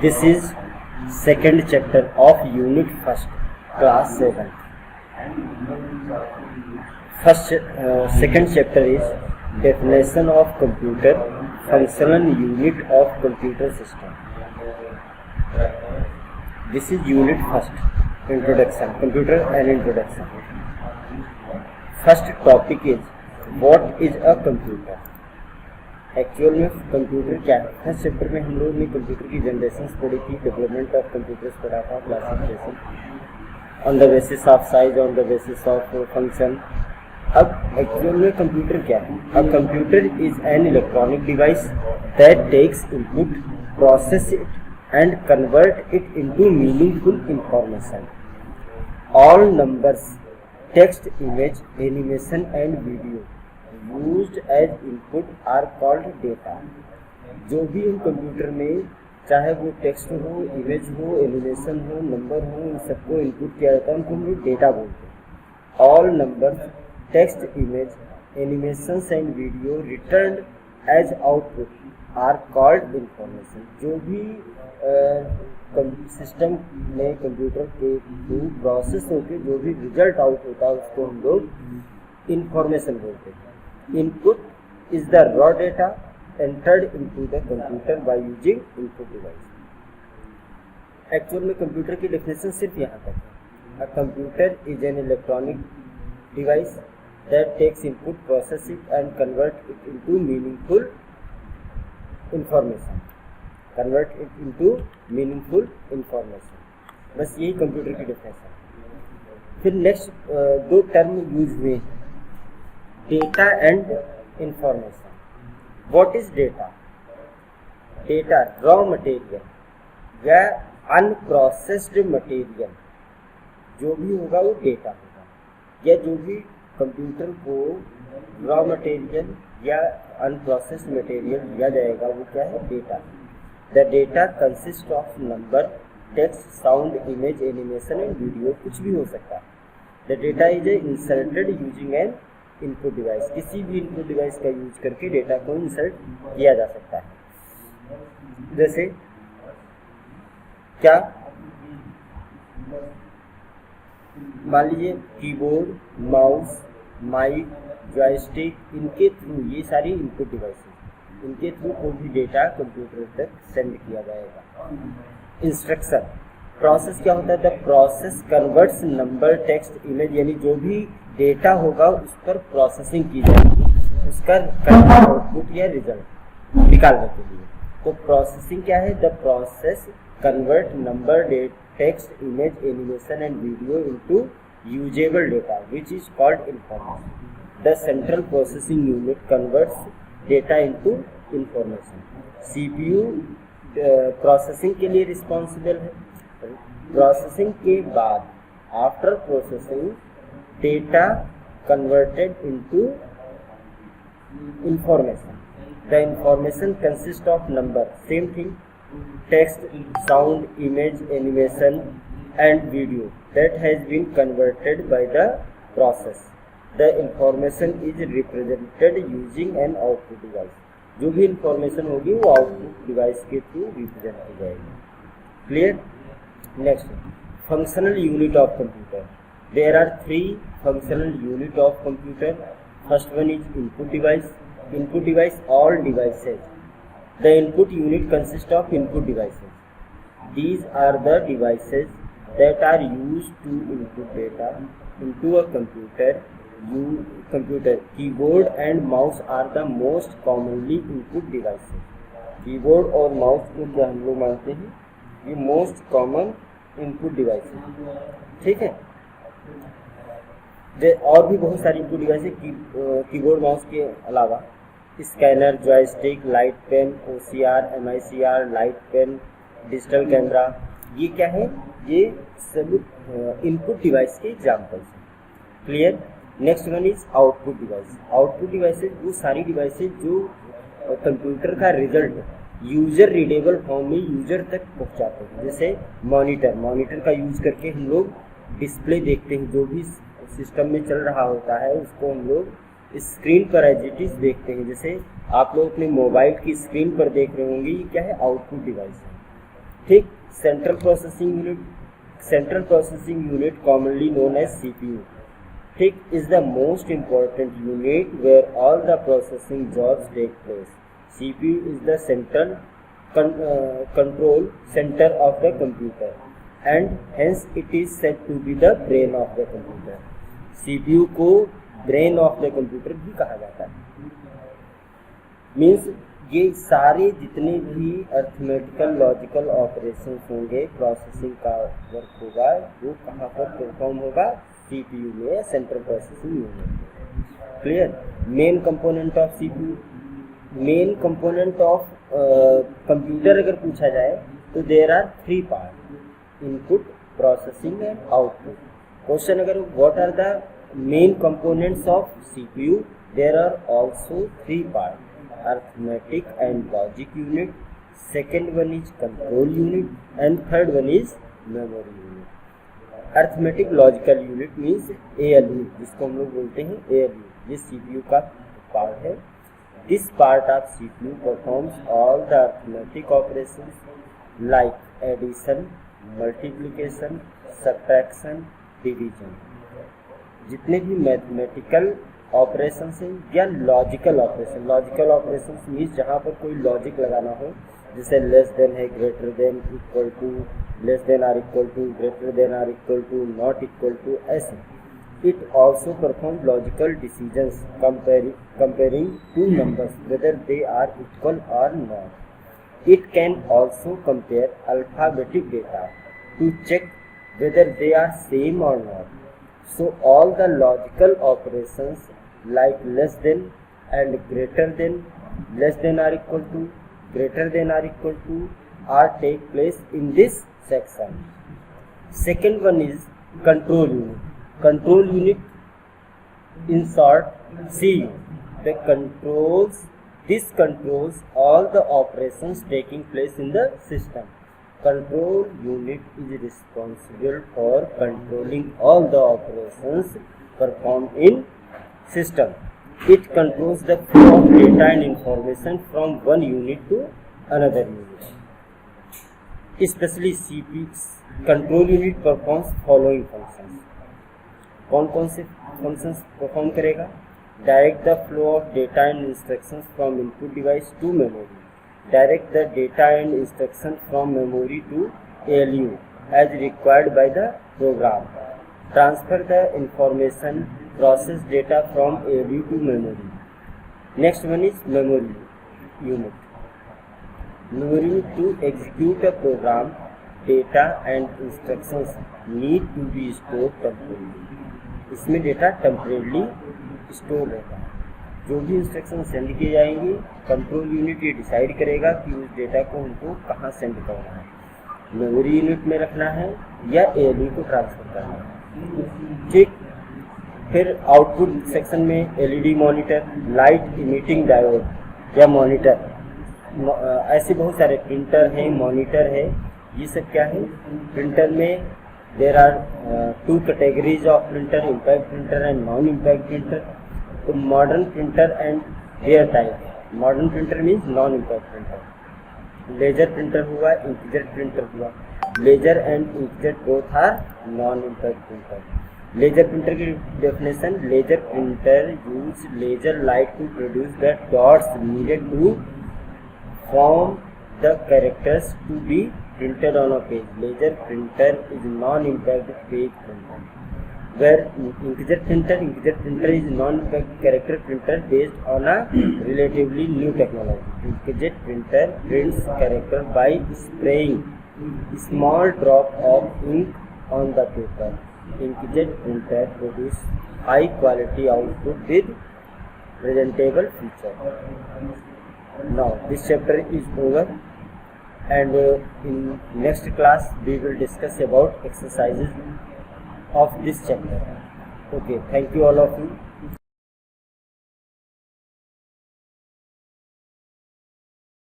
This is second chapter of Unit First, Class 7. Second chapter is Definition of Computer, Functional Unit of Computer System. This is Unit First, Introduction, Computer and Introduction. First topic is What is a computer? Actual में computer क्या है? First chapter में हम लोग ने computer की generations पढ़ी थी, डेवलपमेंट ऑफ कंप्यूटर्स पढ़ा था, classification on the basis of size, on the basis of function. अब एक्चुअल में कंप्यूटर क्या है? A computer is an electronic device that takes input, process it and convert it into meaningful information. All numbers, text, image, animation and video used as input are called data. जो भी हम computer में, चाहे वो text हो, image हो, animation हो, number हो, इन सबको इनपुट किया जाता है, उनको हम लोग डेटा बोलते हैं. All numbers, text, image, animation and video return as output are called information. जो भी सिस्टम में कंप्यूटर के थ्रू प्रोसेस होकर जो भी रिजल्ट आउट होता है उसको हम लोग इंफॉर्मेशन बोलते हैं. Input is the raw data entered into the computer by using input device. Actual में कंप्यूटर की डेफिनेशन सिर्फ यहाँ तक है. A computer is an electronic device that takes input, process it and convert it into meaningful information. Convert it into meaningful information. बस यही computer की definition. फिर नेक्स्ट दो टर्म यूज हुए हैं, data and information. What is data? Data raw material या unprocessed material जो भी होगा वो डेटा होगा, या जो भी कंप्यूटर को रॉ मटेरियल या अनप्रोसेस्ड मटेरियल दिया जाएगा वो क्या है? Data. The data consist of number, text, sound, image, animation and video. कुछ भी हो सकता है. The data is inserted using N input device. किसी भी इनपुट डिवाइस का यूज करके डेटा को इंसर्ट किया जा सकता है. जैसे क्या, मान लीजिए कीबोर्ड, माउस, माइक, जॉयस्टिक, इनके थ्रू, ये सारी इनपुट डिवाइसेस, इनके थ्रू कोई भी डेटा कंप्यूटर तक सेंड किया जाएगा. इंस्ट्रक्शन, प्रोसेस क्या होता है? The process converts number, text, image, यानी जो भी डेटा होगा उस पर प्रोसेसिंग की जाएगी उसका आउटपुट या रिजल्ट निकालने के लिए. तो प्रोसेसिंग क्या है? The process convert number, text, image, animation and video into usable data which is called information. The central processing unit converts data into information. CPU processing के लिए रिस्पॉन्सिबल है. प्रोसेसिंग के बाद, after processing, data converted into information. The information consists of number, same thing, text, sound, image, animation and video that has been converted by the process. The information is represented using an output device. जो भी information होगी वो output device के through represent की जाएगी. Clear? Next, functional unit of computer. There are three functional unit of computer. First one is input device. Input device, all devices. The input unit consists of input devices. These are the devices that are used to input data into a computer. Keyboard and mouse are the most commonly input devices. Keyboard और mouse को क्या हम लोग मानते हैं? ये most common input devices. ठीक है. और भी बहुत सारी इनपुट डिवाइस है कीबोर्ड माउस के अलावा. Scanner, joystick, light pen, OCR, MICR, light pen, digital camera, ये क्या है? ये सब इनपुट डिवाइस के एग्जाम्पल्स हैं. Clear? Next one is output device. Output devices वो सारी डिवाइसेज जो कंप्यूटर का रिजल्ट यूजर रीडेबल फॉर्म में यूजर तक पहुंचाते हैं. जैसे मॉनिटर का यूज करके हम लोग डिस्प्ले देखते हैं. जो भी सिस्टम में चल रहा होता है उसको हम लोग स्क्रीन पर एज इट इज देखते हैं. जैसे आप लोग अपने मोबाइल की स्क्रीन पर देख रहे होंगे, ये क्या है? आउटपुट डिवाइस है. ठीक, central processing unit commonly known as CPU, ठीक, is the most important unit where all the processing jobs take place. CPU is the central control center of the computer and hence it is said to be the brain of the computer. CPU को brain of the computer भी कहा जाता है। Means ये सारे जितने भी arithmetical logical operation होंगे, प्रोसेसिंग का वर्क होगा, वो कहाँ पर परफॉर्म होगा? CPU में, central processing unit. Clear? Main component of CPU, main component of computer अगर पूछा जाए तो there are 3 part, input, processing and output. Question अगर what are the main components of CPU, there are also 3 part, arithmetic and logic unit, second one is control unit and third one is memory unit. Arithmetic logical unit means ALU, जिसको हम लोग बोलते हैं ALU, ये CPU का part है। This part of CPU performs all the arithmetic operations like addition, multiplication, subtraction, division। जितने भी मैथमेटिकल ऑपरेशन से या लॉजिकल ऑपरेशन मीन्स जहाँ पर कोई लॉजिक लगाना हो, जैसे लेस देन है, greater than, equal to, less than or equal to, greater than or equal to, not equal to, ऐसे। It also perform logical decisions comparing two numbers whether they are equal or not. It can also compare alphabetic data to check whether they are same or not. So all the logical operations like less than and greater than, less than or equal to, greater than or equal to are take place in this section. Second one is control unit. Control unit, in short, CU. This controls all the operations taking place in the system. Control unit is responsible for controlling all the operations performed in system. It controls the flow of data and information from one unit to another unit. Especially CPU control unit performs following functions. कौन से functions perform करेगा? Direct the flow of data and instructions from input device to memory. Direct the data and instruction from memory to ALU as required by the program. Transfer the information, process data from ALU to memory. Next one is memory unit. Memory unit to execute a program, data and instructions need to be stored temporarily. इसमें data temporarily store रहता है। जो भी instruction send किए जाएंगे, control unit ये decide करेगा कि उस डेटा को उनको कहाँ सेंड करना है, मेमोरी यूनिट में रखना है या ALU को ट्रांसफर करना है। ठीक, फिर आउटपुट सेक्शन में LED monitor, light emitting diode या मॉनिटर, ऐसे बहुत सारे प्रिंटर हैं, मॉनिटर है, ये सब क्या है? प्रिंटर में there are 2 categories of printer, impact printer and non impact printer. तो modern printer and their type, modern printer means non impact printer, laser printer हुआ, इंकजेट प्रिंटर हुआ। Laser and inkjet both are non impact printer. Laser printer की definition, laser printer use laser light to produce the dots needed to form the characters to be printed on a page. Laser printer is non-impact page printer. Where inkjet printer is non-impact character printer based on a relatively new technology. Inkjet printer prints character by spraying small drop of ink on the paper. Inkjet printer produces high quality output with presentable feature. Now this chapter is over. And in next class we will discuss about exercises of this chapter. Okay, thank you all of you.